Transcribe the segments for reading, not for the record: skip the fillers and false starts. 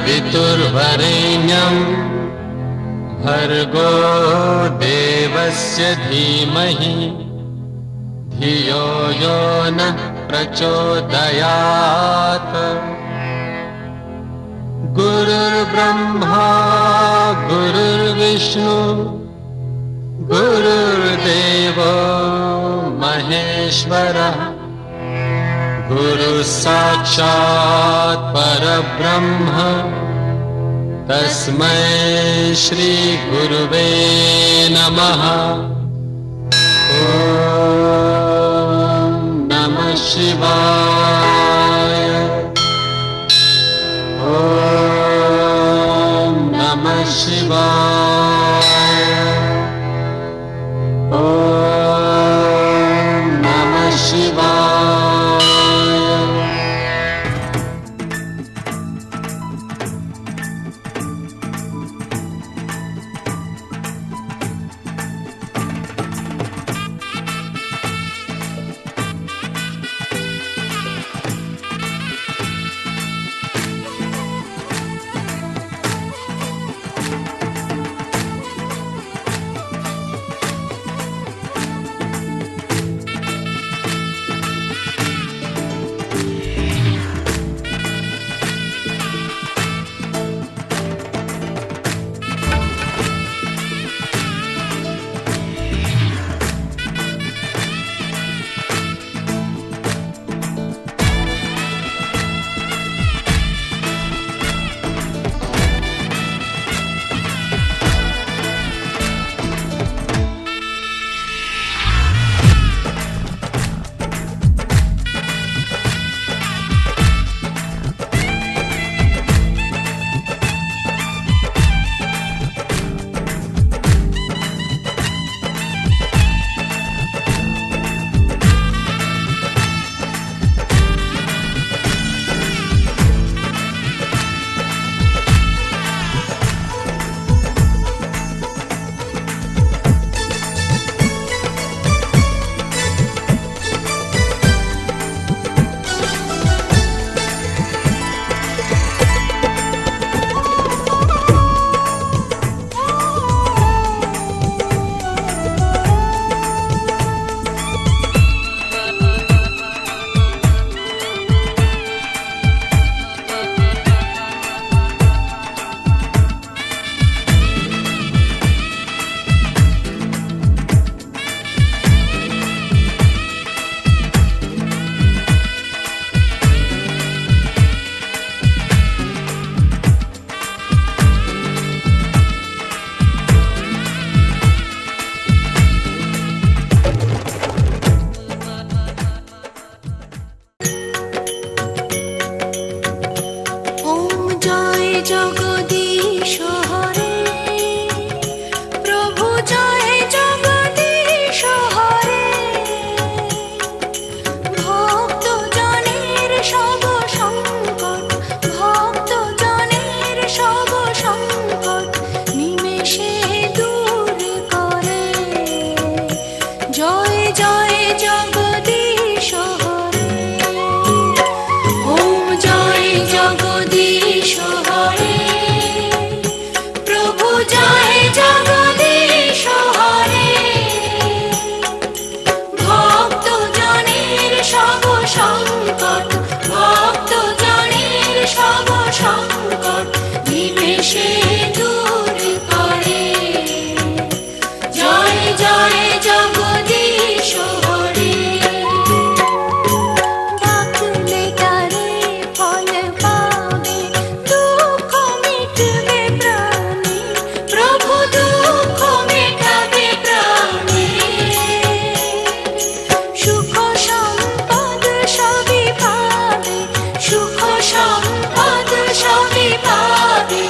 पितुर्वरेण्यं भर्गो देवस्य धीमहि धियो यो नः प्रचोदयात्। गुरुर्ब्रह्मा गुरुर्विष्णु गुरुर्देवो महेश्वरः गुरुः साक्षात् परब्रह्म तस्मै श्री गुरुवे नमः। ॐ नमः शिवाय। ॐ नमः शिवाय। ॐ नमः शिवाय। সুখ সম্পদ সবই পাবে।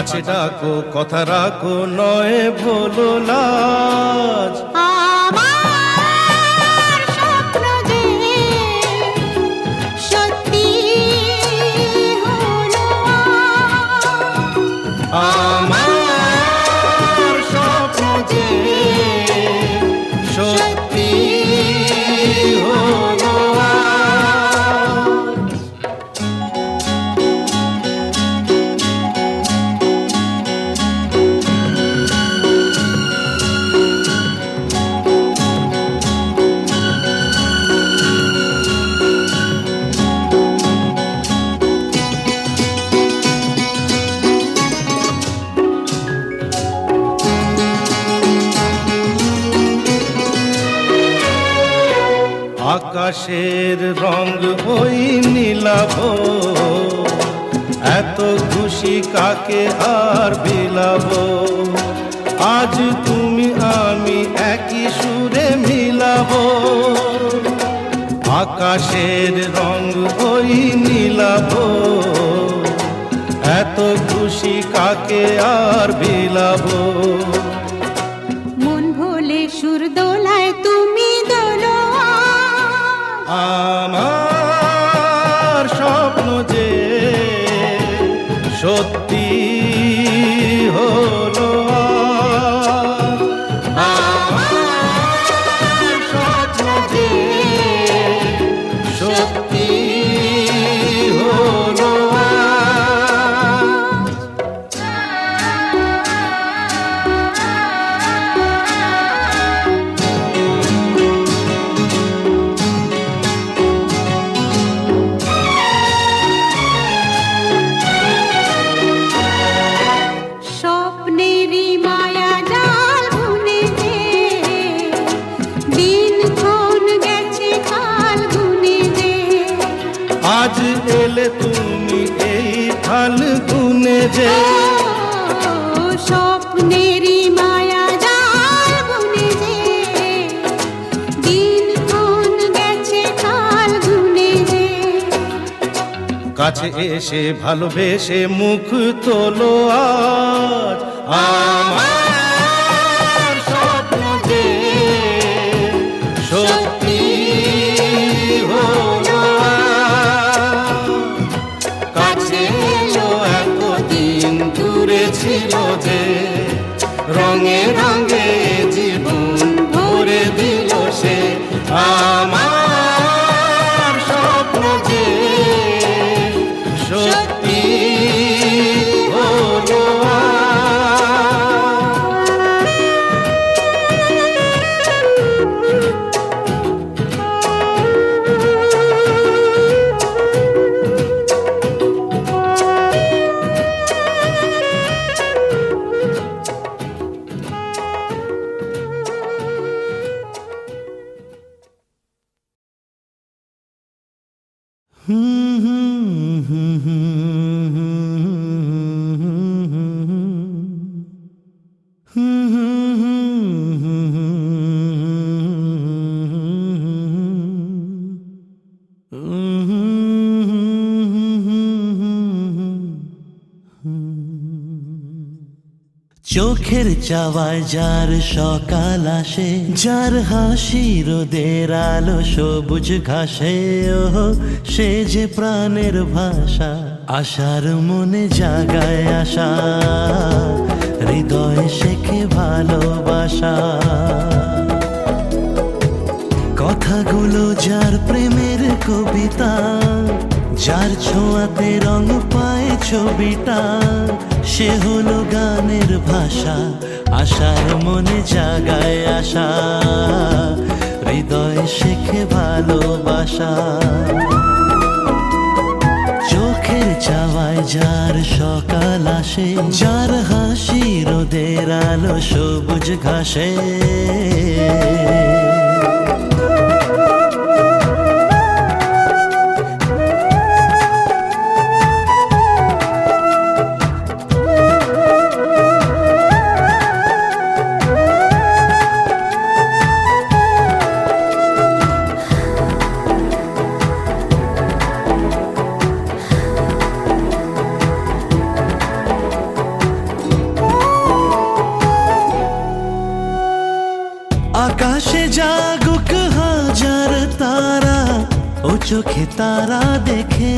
কাছে ডাকো কথা রাখো নয় ভোলো লাজ। আমার স্বপ্ন যে সত্যি হলো আমার স্বপ্ন যে সত্যি হলো আজ। আকাশের রং ওই নীলাভ, এত খুশি কাকে আর বিলাব। আজ তুমি আমি একই সুরে মিলাব। আকাশের রং ওই নীলাভ, এত খুশি কাকে আর বিলাব। মন ভোলে সুর দোলায় তুমি দোলো আমার স্বপ্ন যে সত্যি হলো আজ। আমার স্বপ্ন যে সত্যি হলো আজ। স্বপ্নেরই মায়া জাল বুনেছে, দিনক্ষণ গেছে কাল গুনে যে। আজ এলে তুমি এই ফাল্গুনে যে। ও স্বপ্নেরই মায়া জাল বুনেছে, দিনক্ষণ গেছে কাল গুনে যে। কাছে এসে ভালোবেসে মুখ তোলো আজ। আমার স্বপ্ন যে সত্যি হলো আজ। কাছে এলো এতদিন দূরে ছিল যে, রঙে রঙে জীবন ভরে দিল সে। আমার স্বপ্ন যে সত্যি হলো চোখের চাওয়ায় যার সকাল আসে, যার হাসি রোদের আলো সবুজ ঘাসে। ওহো সে যে প্রাণের ভাষা, আশার মনে জাগায় আশা, হৃদয়ে শেখে ভালোবাসা। কথাগুলো যার প্রেমের কবিতা, যার ছোঁয়াতে রং পায় ছবিটা, সে হলো গানের ভাষা, আশার মনে জাগায় আশা, হৃদয়ে শেখে ভালোবাসা। চোখের চাওয়ায় যার সকাল আসে, যার হাসি রোদের আলো সবুজ ঘাসে। আকাশে জাগুক হাজার তারা, ও চোখে তারা দেখে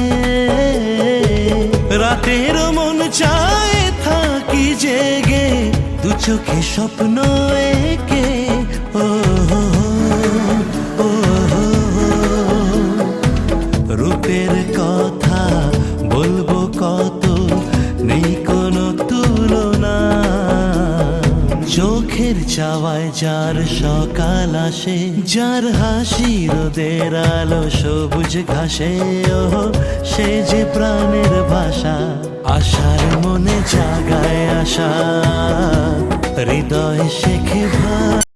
রাতের মন চায় থাকি জেগে, দু চোখে স্বপ্ন একে। ও হো হো, ও হো হো। রূপের কথা বলবো কত, নেই কোনো তুলনা। চোখের চাওয়ায় যার সকাল আসে, যার হাসি রোদের আলো সবুজ ঘাসে, ও সে যে প্রাণের ভাষা, আশার মনে জাগায় আশা।